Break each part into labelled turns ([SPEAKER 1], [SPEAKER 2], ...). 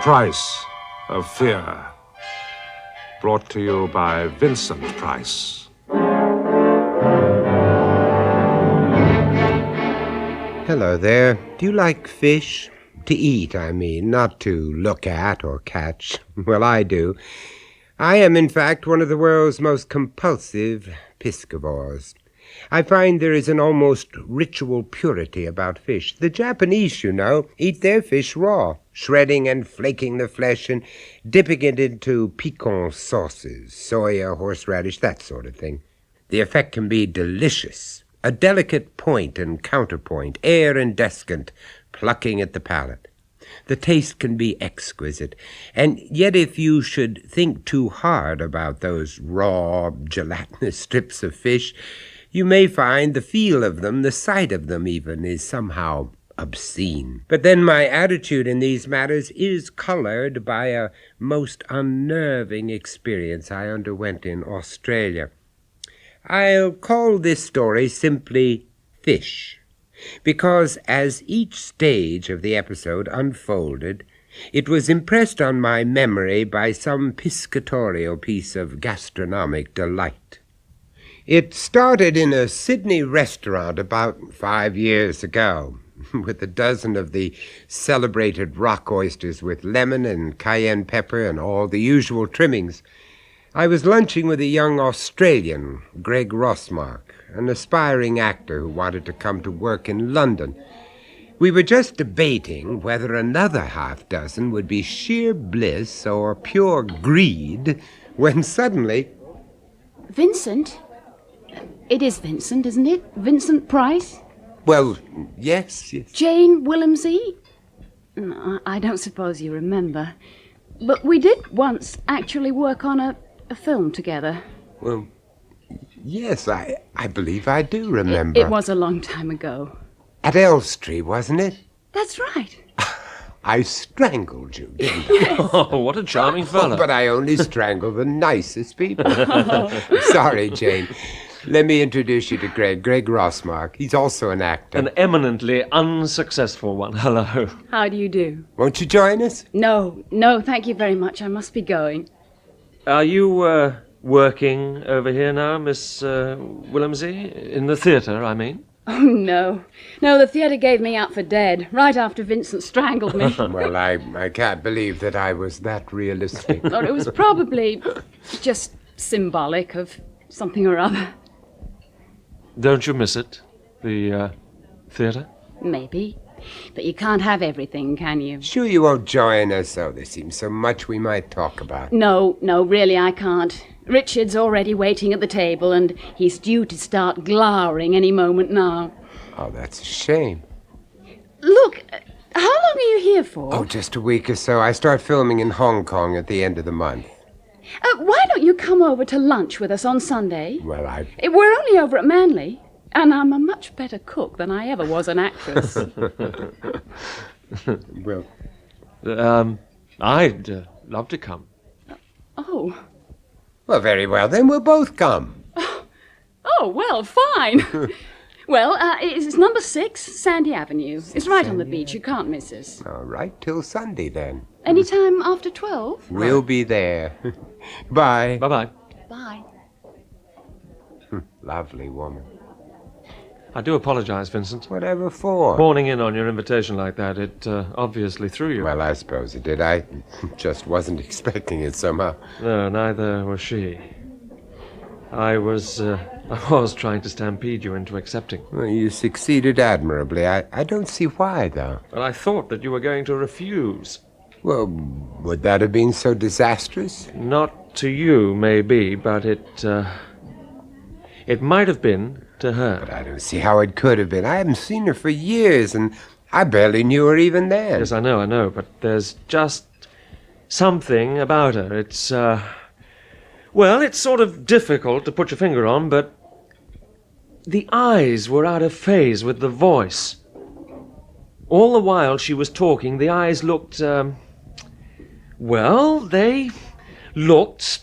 [SPEAKER 1] Price of Fear. Brought to you by Vincent Price.
[SPEAKER 2] Hello there. Do you like fish? To eat, I mean, not to look at or catch. Well, I do. I am, in fact, one of the world's most compulsive piscivores. I find there is an almost ritual purity about fish. The Japanese, you know, eat their fish raw, shredding and flaking the flesh and dipping it into piquant sauces, soya, horseradish, that sort of thing. The effect can be delicious, a delicate point and counterpoint, air incandescent, plucking at the palate. The taste can be exquisite, and yet if you should think too hard about those raw, gelatinous strips of fish, you may find the feel of them, the sight of them even, is somehow obscene. But then my attitude in these matters is colored by a most unnerving experience I underwent in Australia. I'll call this story simply Fish, because as each stage of the episode unfolded, it was impressed on my memory by some piscatorial piece of gastronomic delight. It started in a Sydney restaurant about 5 years ago, with a dozen of the celebrated rock oysters with lemon and cayenne pepper and all the usual trimmings. I was lunching with a young Australian, Greg Rossmark, an aspiring actor who wanted to come to work in London. We were just debating whether another half dozen would be sheer bliss or pure greed, when suddenly...
[SPEAKER 3] Vincent? It is Vincent, isn't it? Vincent Price?
[SPEAKER 2] Well, yes.
[SPEAKER 3] Jane Willemsey? No, I don't suppose you remember. But we did once actually work on a film together.
[SPEAKER 2] Well, yes, I believe I do remember.
[SPEAKER 3] It was a long time ago.
[SPEAKER 2] At Elstree, wasn't it?
[SPEAKER 3] That's right.
[SPEAKER 2] I strangled you, didn't I?
[SPEAKER 4] Oh, what a charming fellow.
[SPEAKER 2] But I only strangle the nicest people. Sorry, Jane. Let me introduce you to Greg Rossmark. He's also an actor.
[SPEAKER 4] An eminently unsuccessful one. Hello.
[SPEAKER 3] How do you do?
[SPEAKER 2] Won't you join us?
[SPEAKER 3] No, thank you very much. I must be going.
[SPEAKER 4] Are you working over here now, Miss Willemsey? In the theatre, I mean?
[SPEAKER 3] Oh, no. No, the theatre gave me out for dead, right after Vincent strangled me.
[SPEAKER 2] Well, I can't believe that I was that realistic.
[SPEAKER 3] Oh, it was probably just symbolic of something or other.
[SPEAKER 4] Don't you miss it? The theatre?
[SPEAKER 3] Maybe. But you can't have everything, can you?
[SPEAKER 2] Sure you won't join us, though. There seems so much we might talk about.
[SPEAKER 3] No, really I can't. Richard's already waiting at the table, and he's due to start glowering any moment now.
[SPEAKER 2] Oh, that's a shame.
[SPEAKER 3] Look, how long are you here for?
[SPEAKER 2] Oh, just a week or so. I start filming in Hong Kong at the end of the month.
[SPEAKER 3] Why don't you come over to lunch with us on Sunday?
[SPEAKER 2] Well,
[SPEAKER 3] We're only over at Manly, and I'm a much better cook than I ever was an actress.
[SPEAKER 2] Well...
[SPEAKER 4] I'd love to come.
[SPEAKER 3] Oh.
[SPEAKER 2] Well, very well, then we'll both come.
[SPEAKER 3] Oh, well, fine. Well, it's number 6, Sandy Avenue. It's right on the beach. You can't miss us.
[SPEAKER 2] All right, till Sunday, then.
[SPEAKER 3] Any time after 12?
[SPEAKER 2] We'll be there. Bye.
[SPEAKER 4] Bye-bye.
[SPEAKER 3] Bye.
[SPEAKER 2] Lovely woman.
[SPEAKER 4] I do apologize, Vincent.
[SPEAKER 2] Whatever for?
[SPEAKER 4] Horning in on your invitation like that, it obviously threw you.
[SPEAKER 2] Well, I suppose it did. I just wasn't expecting it somehow.
[SPEAKER 4] No, neither was she. I was trying to stampede you into accepting.
[SPEAKER 2] Well, you succeeded admirably. I don't see why, though.
[SPEAKER 4] But I thought that you were going to refuse.
[SPEAKER 2] Well, would that have been so disastrous?
[SPEAKER 4] Not to you, maybe, but it might have been to her.
[SPEAKER 2] But I don't see how it could have been. I haven't seen her for years, and I barely knew her even then.
[SPEAKER 4] Yes, I know, but there's just something about her. It's, well, it's sort of difficult to put your finger on, but the eyes were out of phase with the voice. All the while she was talking, the eyes looked, well, they looked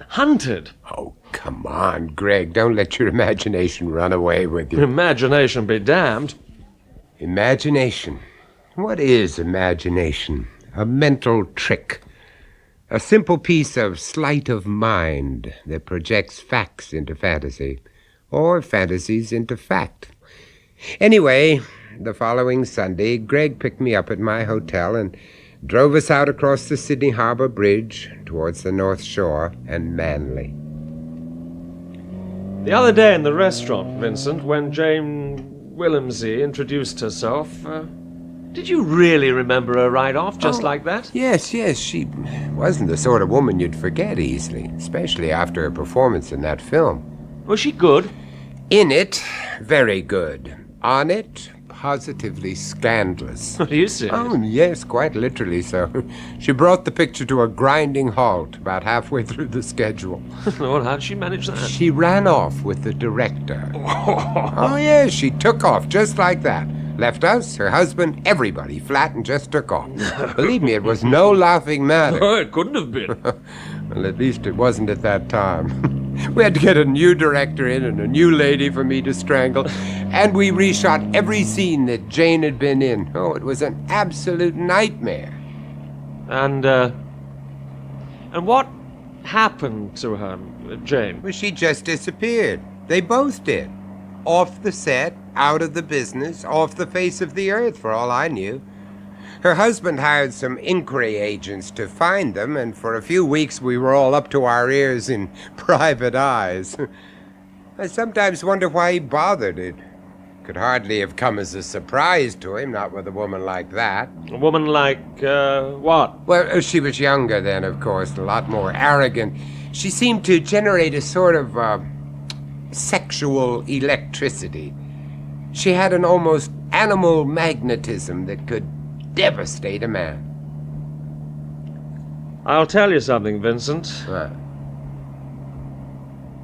[SPEAKER 4] hunted.
[SPEAKER 2] Oh, come on, Greg. Don't let your imagination run away with you.
[SPEAKER 4] Imagination be damned.
[SPEAKER 2] Imagination. What is imagination? a mental trick. A simple piece of sleight of mind that projects facts into fantasy, or fantasies into fact. Anyway, the following Sunday, Greg picked me up at my hotel and drove us out across the Sydney Harbour Bridge towards the North Shore and Manly.
[SPEAKER 4] The other day in the restaurant, Vincent, when Jane Willemsey introduced herself, did you really remember her right off, just like that?
[SPEAKER 2] Yes, she wasn't the sort of woman you'd forget easily, especially after her performance in that film.
[SPEAKER 4] Was she good?
[SPEAKER 2] In it, very good. On it, positively scandalous.
[SPEAKER 4] Are you serious?
[SPEAKER 2] Oh, yes, quite literally so. She brought the picture to a grinding halt about halfway through the schedule.
[SPEAKER 4] Lord, how did she manage that?
[SPEAKER 2] She ran off with the director. Oh, yes, she took off just like that. Left us, her husband, everybody flat and just took off. Believe me, it was no laughing matter.
[SPEAKER 4] Oh, it couldn't have been.
[SPEAKER 2] Well, at least it wasn't at that time. We had to get a new director in and a new lady for me to strangle, and we reshot every scene that Jane had been in. Oh, it was an absolute nightmare.
[SPEAKER 4] And what happened to her, Jane?
[SPEAKER 2] Well, she just disappeared. They both did. Off the set, out of the business, off the face of the earth, for all I knew. Her husband hired some inquiry agents to find them, and for a few weeks we were all up to our ears in private eyes. I sometimes wonder why he bothered. It could hardly have come as a surprise to him, not with a woman like that.
[SPEAKER 4] A woman like, what?
[SPEAKER 2] Well, she was younger then, of course, a lot more arrogant. She seemed to generate a sort of, sexual electricity. She had an almost animal magnetism that could devastate a man.
[SPEAKER 4] I'll tell you something, Vincent.
[SPEAKER 2] What?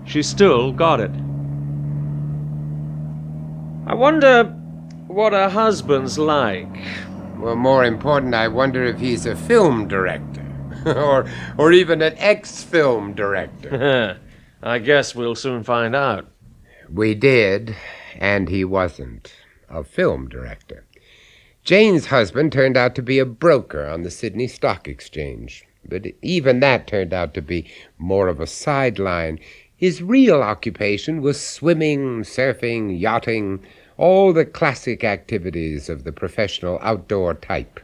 [SPEAKER 4] She still got it. I wonder what her husband's like.
[SPEAKER 2] Well, more important, I wonder if he's a film director. or even an ex-film director.
[SPEAKER 4] I guess we'll soon find out.
[SPEAKER 2] We did, and he wasn't a film director. Jane's husband turned out to be a broker on the Sydney Stock Exchange, but even that turned out to be more of a sideline. His real occupation was swimming, surfing, yachting, all the classic activities of the professional outdoor type.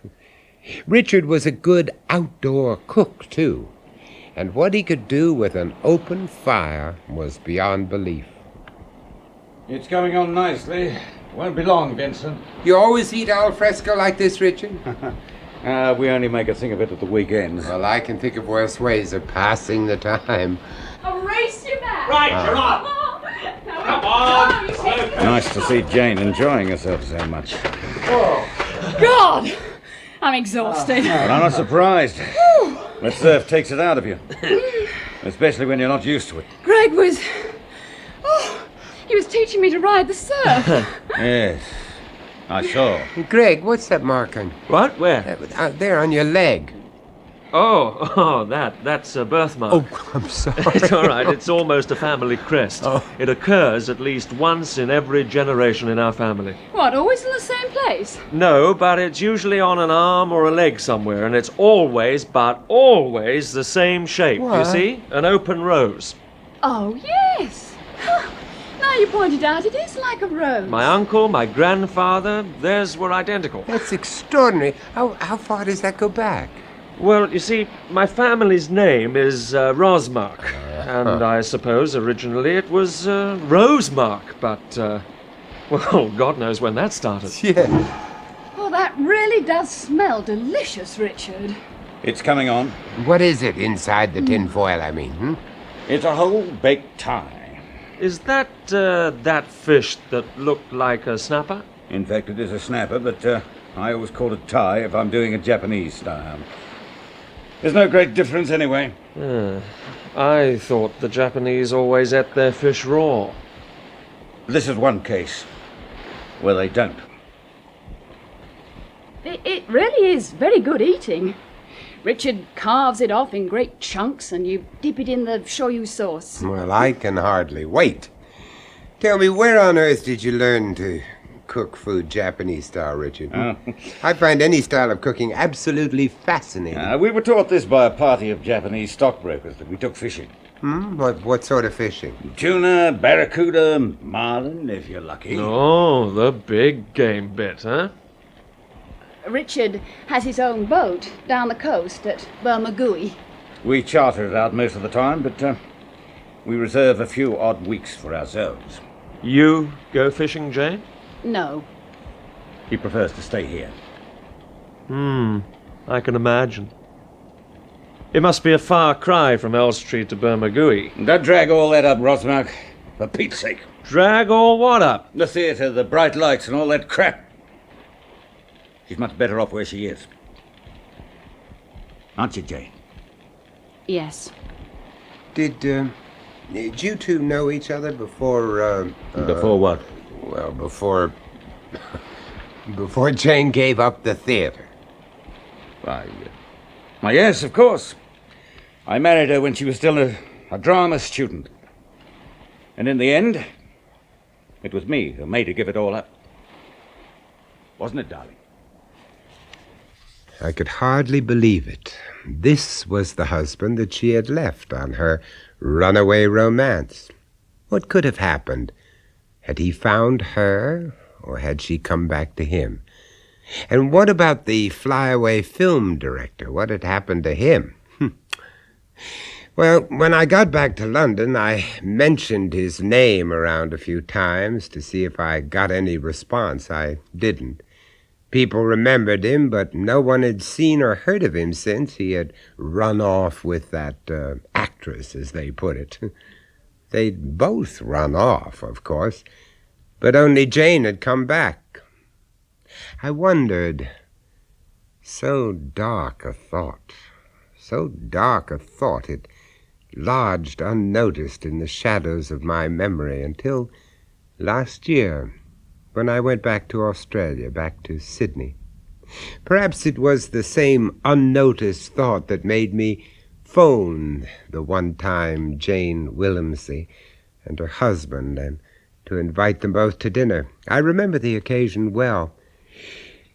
[SPEAKER 2] Richard was a good outdoor cook, too, and what he could do with an open fire was beyond belief.
[SPEAKER 5] It's coming on nicely. Won't be long, Vincent.
[SPEAKER 2] You always eat al fresco like this, Richard?
[SPEAKER 5] We only make a thing of it at the weekends.
[SPEAKER 2] Well, I can think of worse ways of passing the time.
[SPEAKER 3] Erase your back.
[SPEAKER 4] Right, you're on.
[SPEAKER 3] Come on.
[SPEAKER 5] Nice to see Jane enjoying herself so much.
[SPEAKER 3] God, I'm exhausted.
[SPEAKER 5] But I'm not surprised. That surf takes it out of you. Especially when you're not used to it.
[SPEAKER 3] Greg was... Oh, he was teaching me to ride the surf.
[SPEAKER 5] Yes, I saw.
[SPEAKER 2] Greg, what's that mark on?
[SPEAKER 4] What? Where?
[SPEAKER 2] There on your leg.
[SPEAKER 4] That's a birthmark.
[SPEAKER 2] Oh, I'm sorry.
[SPEAKER 4] It's all right. It's almost a family crest.
[SPEAKER 2] Oh.
[SPEAKER 4] It occurs at least once in every generation in our family.
[SPEAKER 3] What, always in the same place?
[SPEAKER 4] No, but it's usually on an arm or a leg somewhere, and it's always, but always, the same shape. You
[SPEAKER 2] What?
[SPEAKER 4] see? An open rose.
[SPEAKER 3] Oh, yes. Now you pointed out, it is like a rose.
[SPEAKER 4] My uncle, my grandfather, theirs were identical.
[SPEAKER 2] That's extraordinary. How far does that go back?
[SPEAKER 4] Well, you see, my family's name is Rosmark, and I suppose originally it was Rosemark, but, well, God knows when that started.
[SPEAKER 2] Yeah.
[SPEAKER 3] Oh, that really does smell delicious, Richard.
[SPEAKER 5] It's coming on.
[SPEAKER 2] What is it inside the tin foil, I mean?
[SPEAKER 5] It's a whole baked tie.
[SPEAKER 4] Is that, that fish that looked like a snapper?
[SPEAKER 5] In fact, it is a snapper, but I always call it tie if I'm doing a Japanese style. There's no great difference anyway.
[SPEAKER 4] I thought the Japanese always ate their fish raw.
[SPEAKER 5] This is one case where they don't.
[SPEAKER 3] It really is very good eating. Richard carves it off in great chunks and you dip it in the shoyu sauce.
[SPEAKER 2] Well, I can hardly wait. Tell me, where on earth did you learn to cook food Japanese style, Richard.
[SPEAKER 5] Oh.
[SPEAKER 2] I find any style of cooking absolutely fascinating.
[SPEAKER 5] We were taught this by a party of Japanese stockbrokers that we took fishing.
[SPEAKER 2] What sort of fishing?
[SPEAKER 5] Tuna, barracuda, marlin, if you're lucky.
[SPEAKER 4] Oh, the big game bit, huh?
[SPEAKER 3] Richard has his own boat down the coast at Bermagui.
[SPEAKER 5] We charter it out most of the time, but we reserve a few odd weeks for ourselves.
[SPEAKER 4] You go fishing, Jane?
[SPEAKER 3] No.
[SPEAKER 5] He prefers to stay here.
[SPEAKER 4] I can imagine. It must be a far cry from Elstree to Bermagui.
[SPEAKER 5] Don't drag all that up, Rosmark. For Pete's sake.
[SPEAKER 4] Drag all what up?
[SPEAKER 5] The theatre, the bright lights, and all that crap. She's much better off where she is. Aren't you, Jane?
[SPEAKER 3] Yes.
[SPEAKER 2] Did you two know each other before,
[SPEAKER 5] Before what?
[SPEAKER 2] Well, before Jane gave up the theater?
[SPEAKER 5] Why, yes, of course. I married her when she was still a drama student. And in the end, it was me who made her give it all up. Wasn't it, darling?
[SPEAKER 2] I could hardly believe it. This was the husband that she had left on her runaway romance. What could have happened? Had he found her, or had she come back to him? And what about the flyaway film director? What had happened to him? Well, when I got back to London, I mentioned his name around a few times to see if I got any response. I didn't. People remembered him, but no one had seen or heard of him since he had run off with that actress, as they put it. They'd both run off, of course, but only Jane had come back. I wondered, so dark a thought, it lodged unnoticed in the shadows of my memory until last year, when I went back to Australia, back to Sydney. Perhaps it was the same unnoticed thought that made me phone the one-time Jane Willemsey and her husband and to invite them both to dinner. I remember the occasion well.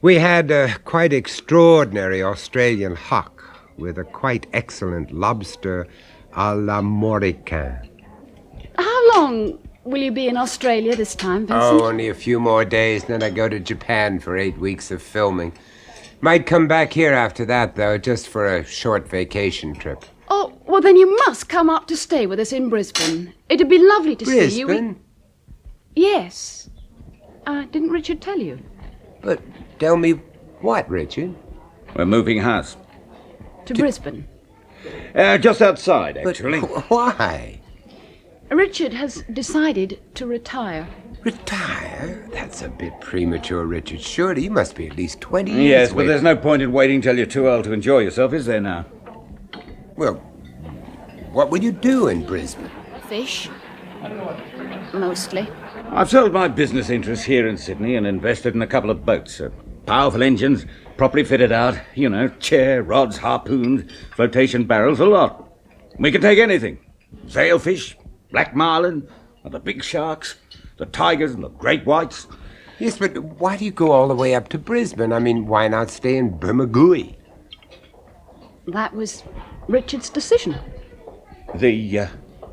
[SPEAKER 2] We had a quite extraordinary Australian hock with a quite excellent lobster à l'américaine.
[SPEAKER 3] How long will you be in Australia this time, Vincent?
[SPEAKER 2] Oh, only a few more days, then I go to Japan for 8 weeks of filming. Might come back here after that, though, just for a short vacation trip.
[SPEAKER 3] Oh, well, then you must come up to stay with us in Brisbane. It'd be lovely to see you.
[SPEAKER 2] Brisbane?
[SPEAKER 3] Yes. Didn't Richard tell you?
[SPEAKER 2] But tell me what, Richard?
[SPEAKER 5] We're moving house.
[SPEAKER 3] To Brisbane.
[SPEAKER 5] Just outside,
[SPEAKER 2] But
[SPEAKER 5] actually.
[SPEAKER 2] why?
[SPEAKER 3] Richard has decided to retire.
[SPEAKER 2] Retire? That's a bit premature, Richard. Surely you must be at least 20 years
[SPEAKER 5] Yes, but
[SPEAKER 2] away.
[SPEAKER 5] there's no point in waiting till you're too old to enjoy yourself, is there now?
[SPEAKER 2] Well, what will you do in Brisbane?
[SPEAKER 3] Fish. Mostly.
[SPEAKER 5] I've sold my business interests here in Sydney and invested in a couple of boats. Powerful engines, properly fitted out, chair, rods, harpoons, flotation barrels, a lot. We can take anything. Sailfish, black marlin, and the big sharks, the tigers and the great whites.
[SPEAKER 2] Yes, but why do you go all the way up to Brisbane? I mean, why not stay in Bermagui?
[SPEAKER 3] That was Richard's decision.
[SPEAKER 5] The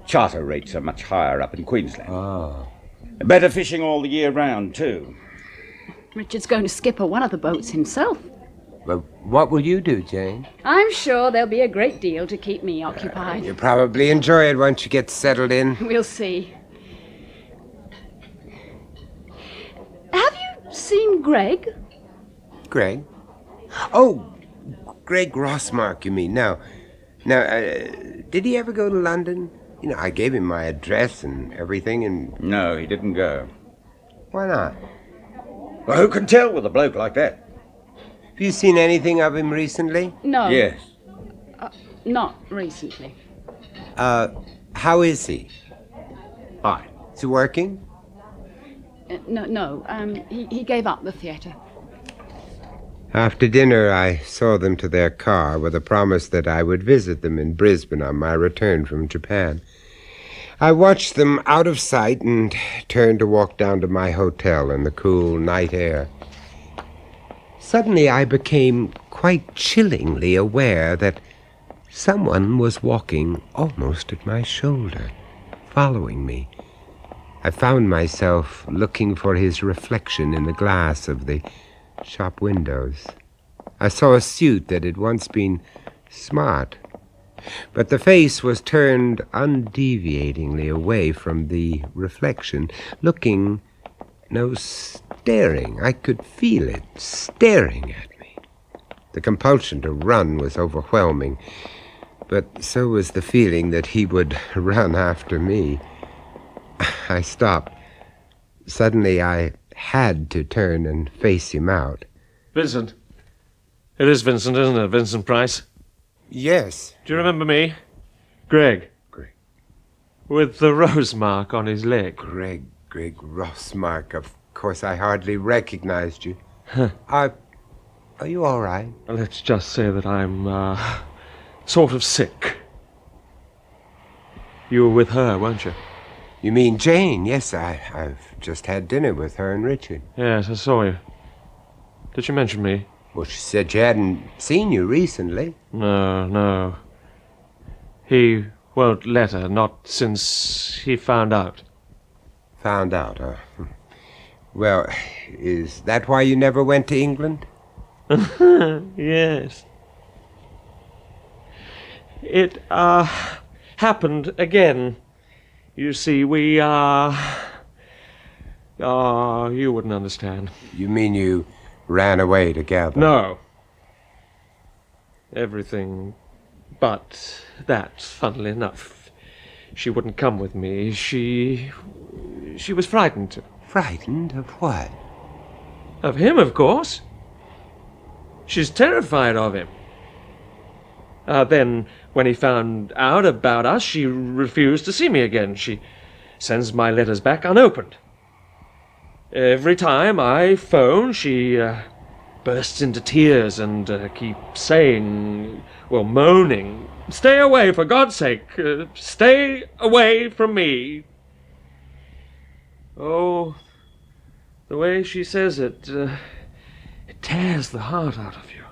[SPEAKER 5] charter rates are much higher up in Queensland.
[SPEAKER 2] Oh.
[SPEAKER 5] Better fishing all the year round, too.
[SPEAKER 3] Richard's going to skipper one of the boats himself.
[SPEAKER 2] But what will you do, Jane?
[SPEAKER 3] I'm sure there'll be a great deal to keep me occupied.
[SPEAKER 2] You'll probably enjoy it once you get settled in.
[SPEAKER 3] We'll see. Have you seen Greg?
[SPEAKER 2] Greg? Oh, Greg Rossmark, you mean? Now, did he ever go to London? I gave him my address and everything, and
[SPEAKER 5] No, he didn't go.
[SPEAKER 2] why not?
[SPEAKER 5] Well, who can tell with a bloke like that?
[SPEAKER 2] Have you seen anything of him recently?
[SPEAKER 3] No.
[SPEAKER 5] Yes.
[SPEAKER 3] Not recently.
[SPEAKER 2] How is he?
[SPEAKER 5] Fine.
[SPEAKER 2] Is he working?
[SPEAKER 3] No. He gave up the theatre.
[SPEAKER 2] After dinner, I saw them to their car with a promise that I would visit them in Brisbane on my return from Japan. I watched them out of sight and turned to walk down to my hotel in the cool night air. Suddenly I became quite chillingly aware that someone was walking almost at my shoulder, following me. I found myself looking for his reflection in the glass of the shop windows. I saw a suit that had once been smart, but the face was turned undeviatingly away from the reflection, looking, no, staring. I could feel it, staring at me. The compulsion to run was overwhelming, but so was the feeling that he would run after me. I stopped. Suddenly I had to turn and face him out.
[SPEAKER 4] Vincent. It is Vincent, isn't it? Vincent Price.
[SPEAKER 2] Yes.
[SPEAKER 4] Do you remember me? Greg.
[SPEAKER 2] Greg.
[SPEAKER 4] With the rose mark on his leg.
[SPEAKER 2] Greg Rossmark. Of course, I hardly recognized you. Are you all right?
[SPEAKER 4] Let's just say that I'm, sort of sick. You were with her, weren't you?
[SPEAKER 2] You mean Jane? Yes, I've just had dinner with her and Richard.
[SPEAKER 4] Yes, I saw you. Did she mention me?
[SPEAKER 2] Well, she said she hadn't seen you recently.
[SPEAKER 4] No. He won't let her, not since he found out.
[SPEAKER 2] Found out, huh? Well, is that why you never went to England?
[SPEAKER 4] Yes. It, happened again. You see, we, you wouldn't understand.
[SPEAKER 2] You mean you ran away together?
[SPEAKER 4] No. Everything but that, funnily enough. She wouldn't come with me. She was frightened.
[SPEAKER 2] Frightened of what?
[SPEAKER 4] Of him, of course. She's terrified of him. Then, when he found out about us, she refused to see me again. She sends my letters back unopened. Every time I phone, she bursts into tears and keeps saying, well, moaning, "Stay away, for God's sake! Stay away from me!" Oh, the way she says it, it tears the heart out of you.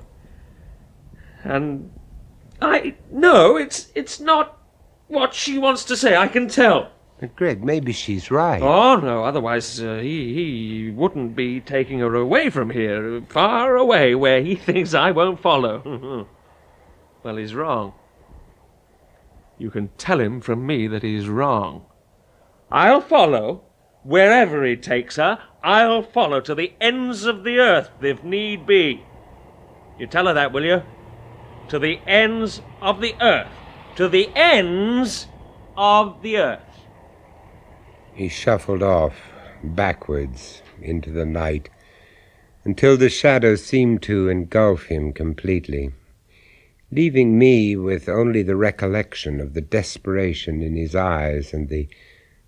[SPEAKER 4] And I know it's not what she wants to say, I can tell.
[SPEAKER 2] But Greg, maybe she's right.
[SPEAKER 4] Oh, no, otherwise he wouldn't be taking her away from here, far away, where he thinks I won't follow. Well, he's wrong. You can tell him from me that he's wrong. I'll follow. Wherever he takes her, I'll follow to the ends of the earth, if need be. You tell her that, will you? To the ends of the earth. To the ends of the earth.
[SPEAKER 2] He shuffled off, backwards, into the night, until the shadows seemed to engulf him completely, leaving me with only the recollection of the desperation in his eyes and the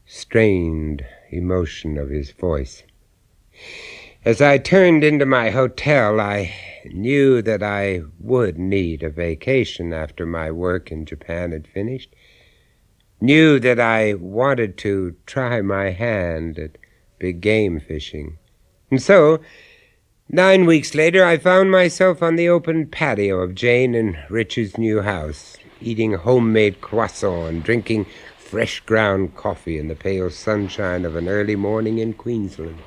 [SPEAKER 2] strained emotion of his voice. As I turned into my hotel, I knew that I would need a vacation after my work in Japan had finished. Knew that I wanted to try my hand at big game fishing. And so, 9 weeks later, I found myself on the open patio of Jane and Richard's new house, eating homemade croissant and drinking fresh ground coffee in the pale sunshine of an early morning in Queensland.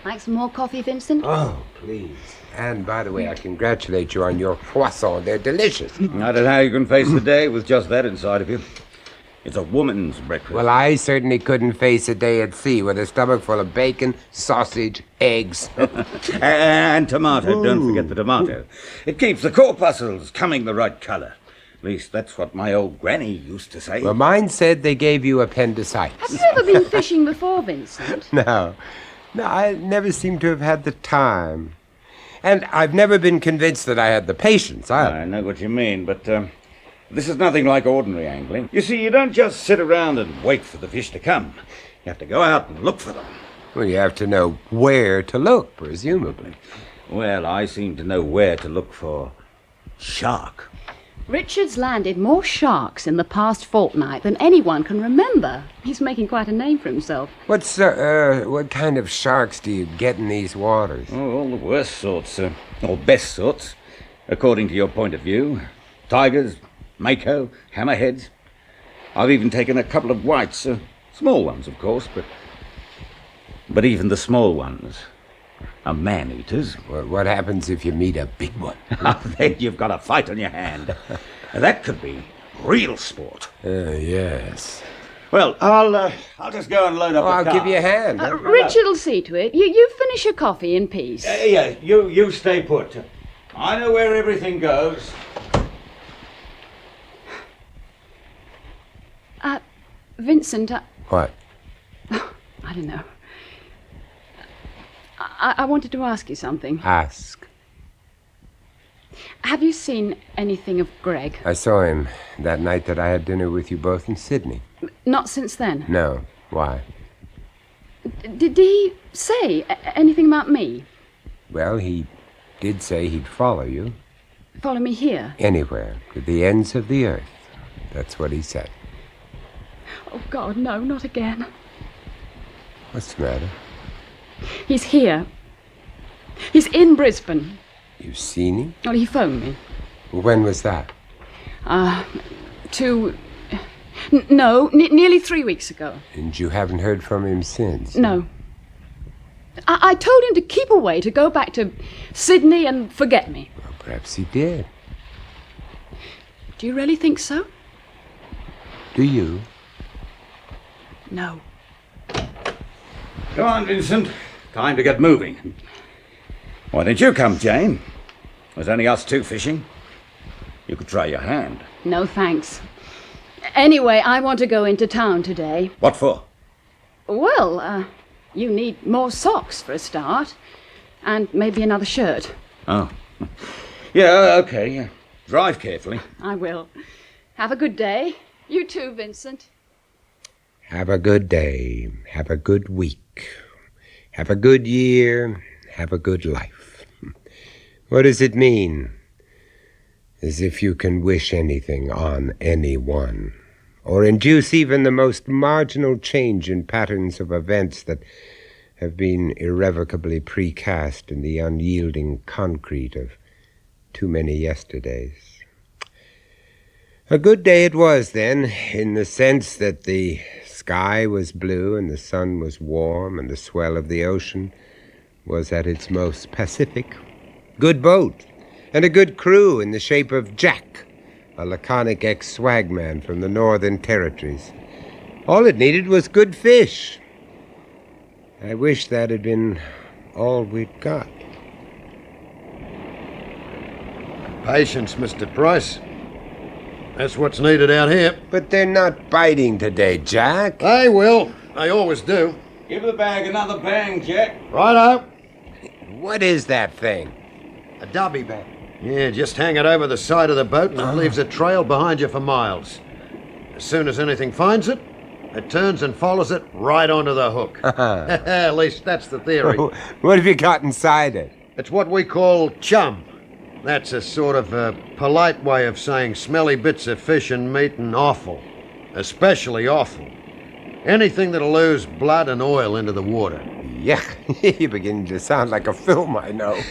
[SPEAKER 3] Like some more coffee, Vincent?
[SPEAKER 2] Oh, please. And, by the way, I congratulate you on your croissants. They're delicious.
[SPEAKER 5] I don't know how you can face the day with just that inside of you. It's a woman's breakfast.
[SPEAKER 2] Well, I certainly couldn't face a day at sea with a stomach full of bacon, sausage, eggs.
[SPEAKER 5] And tomato. Don't forget the tomato. It keeps the corpuscles coming the right colour. At least that's what my old granny used to say.
[SPEAKER 2] Well, mine said they gave you appendicitis.
[SPEAKER 3] Have you ever been fishing before, Vincent?
[SPEAKER 2] No, I never seem to have had the time. And I've never been convinced that I had the patience.
[SPEAKER 5] I know what you mean, but this is nothing like ordinary angling. You see, you don't just sit around and wait for the fish to come. You have to go out and look for them.
[SPEAKER 2] Well, you have to know where to look, presumably.
[SPEAKER 5] Well, I seem to know where to look for shark.
[SPEAKER 3] Richard's landed more sharks in the past fortnight than anyone can remember. He's making quite a name for himself.
[SPEAKER 2] What kind of sharks do you get in these waters?
[SPEAKER 5] Oh, all the worst sorts, or best sorts, according to your point of view. Tigers, mako, hammerheads. I've even taken a couple of whites, small ones, of course, but even the small ones are man-eaters.
[SPEAKER 2] What happens if you meet a big one?
[SPEAKER 5] Then you've got a fight on your hand. That could be real sport.
[SPEAKER 2] Yes.
[SPEAKER 5] Well, I'll just go and load up the
[SPEAKER 2] I'll
[SPEAKER 5] car.
[SPEAKER 2] give you a hand.
[SPEAKER 3] Richard will see to it. You finish your coffee in peace.
[SPEAKER 5] Yeah, you stay put. I know where everything goes.
[SPEAKER 3] Vincent,
[SPEAKER 2] What?
[SPEAKER 3] I don't know. I wanted to ask you something.
[SPEAKER 2] Ask.
[SPEAKER 3] Have you seen anything of Greg?
[SPEAKER 2] I saw him that night that I had dinner with you both in Sydney.
[SPEAKER 3] Not since then.
[SPEAKER 2] No. Why?
[SPEAKER 3] Did he say anything about me?
[SPEAKER 2] Well, he did say he'd follow you.
[SPEAKER 3] Follow me here?
[SPEAKER 2] Anywhere. To the ends of the earth. That's what he said.
[SPEAKER 3] Oh, God, no, not again.
[SPEAKER 2] What's the matter?
[SPEAKER 3] He's here. He's in Brisbane.
[SPEAKER 2] You've seen him?
[SPEAKER 3] Well, he phoned me.
[SPEAKER 2] When was that?
[SPEAKER 3] Nearly 3 weeks ago.
[SPEAKER 2] And you haven't heard from him since?
[SPEAKER 3] No. I told him to keep away, to go back to Sydney and forget me.
[SPEAKER 2] Well, perhaps he did.
[SPEAKER 3] Do you really think so?
[SPEAKER 2] Do you?
[SPEAKER 3] No.
[SPEAKER 5] Come on, Vincent. Time to get moving. Why didn't you come, Jane? There's only us two fishing. You could try your hand.
[SPEAKER 3] No, thanks. Anyway, I want to go into town today.
[SPEAKER 5] What for?
[SPEAKER 3] Well, you need more socks for a start. And maybe another shirt.
[SPEAKER 5] Oh. Yeah, okay. Yeah. Drive carefully.
[SPEAKER 3] I will. Have a good day. You too, Vincent.
[SPEAKER 2] Have a good day. Have a good week. Have a good year. Have a good life. What does it mean? As if you can wish anything on anyone, or induce even the most marginal change in patterns of events that have been irrevocably precast in the unyielding concrete of too many yesterdays. A good day it was, then, in the sense that the sky was blue and the sun was warm and the swell of the ocean was at its most pacific. Good boat, and a good crew in the shape of Jack, a laconic ex-swagman from the Northern Territories. All it needed was good fish. I wish that had been all we'd got.
[SPEAKER 6] Patience, Mr. Price. That's what's needed out here.
[SPEAKER 2] But they're not biting today, Jack.
[SPEAKER 6] They will. They always do.
[SPEAKER 5] Give the bag another bang, Jack.
[SPEAKER 6] Righto.
[SPEAKER 2] What is that thing?
[SPEAKER 6] A dubby bag. Yeah, just hang it over the side of the boat and it leaves a trail behind you for miles. As soon as anything finds it, it turns and follows it right onto the hook. At least that's the theory.
[SPEAKER 2] What have you got inside it?
[SPEAKER 6] It's what we call chum. That's a sort of a polite way of saying smelly bits of fish and meat and offal. Especially offal. Anything that'll lose blood and oil into the water.
[SPEAKER 2] Yuck. You're beginning to sound like a film I know.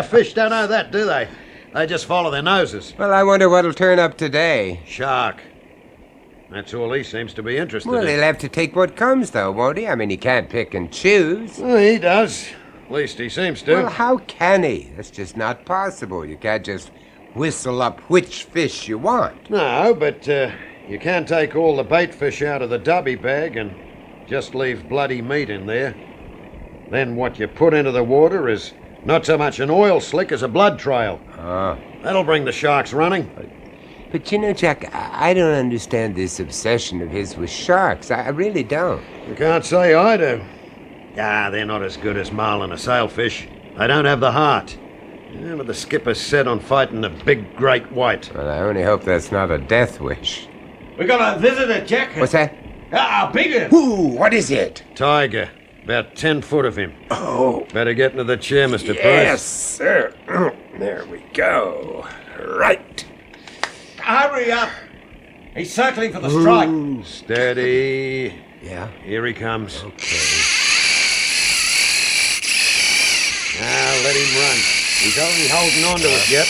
[SPEAKER 6] Fish don't know that, do they? They just follow their noses.
[SPEAKER 2] Well, I wonder what'll turn up today.
[SPEAKER 6] Shark. That's all he seems to be interested
[SPEAKER 2] Well,
[SPEAKER 6] in.
[SPEAKER 2] he'll have to take what comes, though, won't he? I mean, he can't pick and choose.
[SPEAKER 6] Well, he does. At least he seems to.
[SPEAKER 2] Well, how can he? That's just not possible. You can't just whistle up which fish you want.
[SPEAKER 6] No, but you can take all the bait fish out of the dubby bag and just leave bloody meat in there. Then what you put into the water is not so much an oil slick as a blood trail.
[SPEAKER 2] Oh.
[SPEAKER 6] That'll bring the sharks running.
[SPEAKER 2] But you know, Jack, I don't understand this obsession of his with sharks. I really don't.
[SPEAKER 6] You can't say I do. Ah, they're not as good as marlin or sailfish. They don't have the heart. Yeah, but the skipper's set on fighting the big great white.
[SPEAKER 2] Well, I only hope that's not a death wish.
[SPEAKER 5] We got a visitor, Jack.
[SPEAKER 2] What's that?
[SPEAKER 5] Ah, bigger.
[SPEAKER 2] Ooh, what is it?
[SPEAKER 6] Tiger. About 10 foot of him.
[SPEAKER 2] Oh,
[SPEAKER 6] Better get into the chair, Mr.
[SPEAKER 2] yes,
[SPEAKER 6] Price.
[SPEAKER 2] sir. There we go. Right.
[SPEAKER 5] Hurry up! He's circling for the strike.
[SPEAKER 6] Steady.
[SPEAKER 2] Yeah?
[SPEAKER 6] Here he comes.
[SPEAKER 2] Okay.
[SPEAKER 6] Now let him run. He's only holding on to it yet.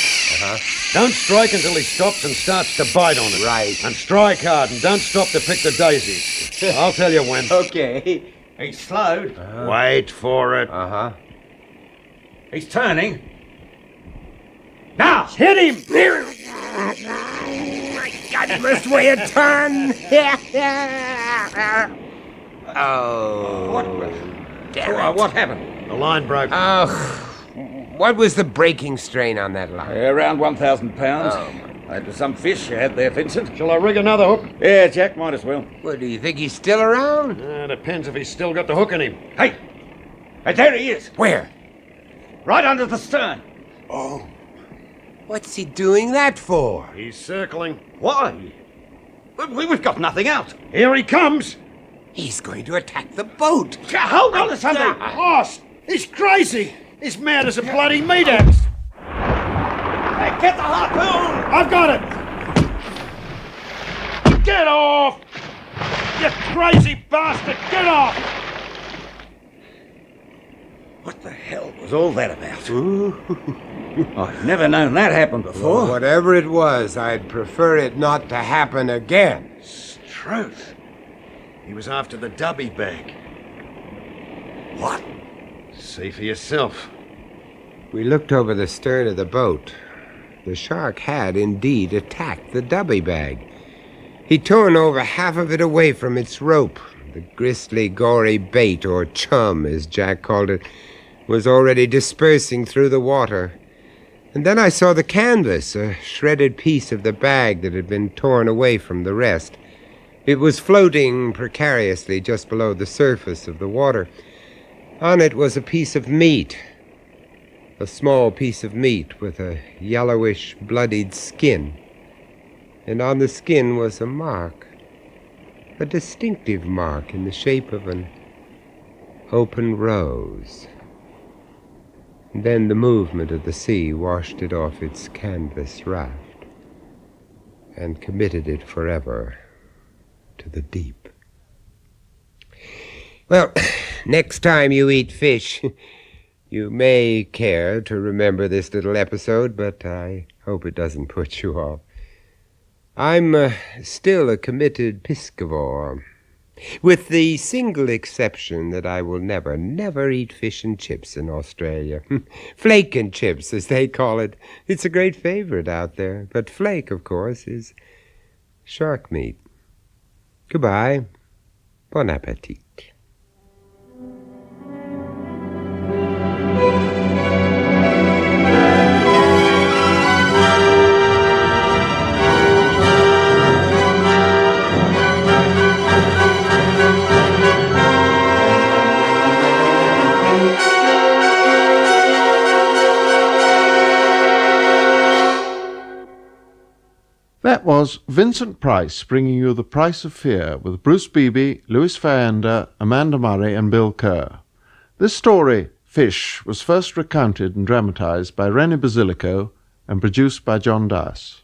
[SPEAKER 6] Don't strike until he stops and starts to bite on it.
[SPEAKER 2] Right.
[SPEAKER 6] And strike hard and don't stop to pick the daisies. I'll tell you when.
[SPEAKER 2] Okay.
[SPEAKER 5] He's slowed.
[SPEAKER 6] Wait for it.
[SPEAKER 2] Uh-huh.
[SPEAKER 5] He's turning. Now, hit him!
[SPEAKER 2] God must weigh a ton. Oh. Damn it.
[SPEAKER 5] What happened?
[SPEAKER 6] The line broke.
[SPEAKER 2] Oh. What was the breaking strain on that line?
[SPEAKER 5] Around 1,000 pounds.
[SPEAKER 2] Oh.
[SPEAKER 5] That was some fish you had there, Vincent.
[SPEAKER 6] Shall I rig another hook?
[SPEAKER 5] Yeah, Jack, might as well.
[SPEAKER 2] Well, do you think he's still around?
[SPEAKER 6] Depends if he's still got the hook in him.
[SPEAKER 5] Hey! Hey, there he is!
[SPEAKER 2] Where?
[SPEAKER 5] Right under the stern.
[SPEAKER 2] What's he doing that for?
[SPEAKER 6] He's circling.
[SPEAKER 5] Why? We've got nothing else.
[SPEAKER 6] Here he comes.
[SPEAKER 2] He's going to attack the boat.
[SPEAKER 5] Hold on to something!
[SPEAKER 6] Lost. He's crazy. He's mad as a bloody meat axe.
[SPEAKER 5] Hey, get the harpoon!
[SPEAKER 6] I've got it. Get off! You crazy bastard! Get off!
[SPEAKER 5] What the hell was all that about? I've never known that happen before.
[SPEAKER 2] Well, whatever it was, I'd prefer it not to happen again.
[SPEAKER 6] Truth. He was after the dubby bag.
[SPEAKER 5] What?
[SPEAKER 6] See for yourself.
[SPEAKER 2] We looked over the stern of the boat. The shark had indeed attacked the dubby bag. He'd torn over half of it away from its rope. The gristly, gory bait, or chum, as Jack called it, was already dispersing through the water. And then I saw the canvas, a shredded piece of the bag that had been torn away from the rest. It was floating precariously just below the surface of the water. On it was a piece of meat, a small piece of meat with a yellowish, bloodied skin. And on the skin was a mark, a distinctive mark in the shape of an open rose. And then the movement of the sea washed it off its canvas raft and committed it forever to the deep. Well, next time you eat fish, you may care to remember this little episode, but I hope it doesn't put you off. I'm still a committed piscivore, with the single exception that I will never eat fish and chips in Australia. Flake and chips, as they call it. It's a great favorite out there, but flake, of course, is shark meat. Goodbye. Bon appetit.
[SPEAKER 7] That was Vincent Price bringing you The Price of Fear with Bruce Beebe, Louis Fayenda, Amanda Murray and Bill Kerr. This story, Fish, was first recounted and dramatized by Rennie Basilico and produced by John Dias.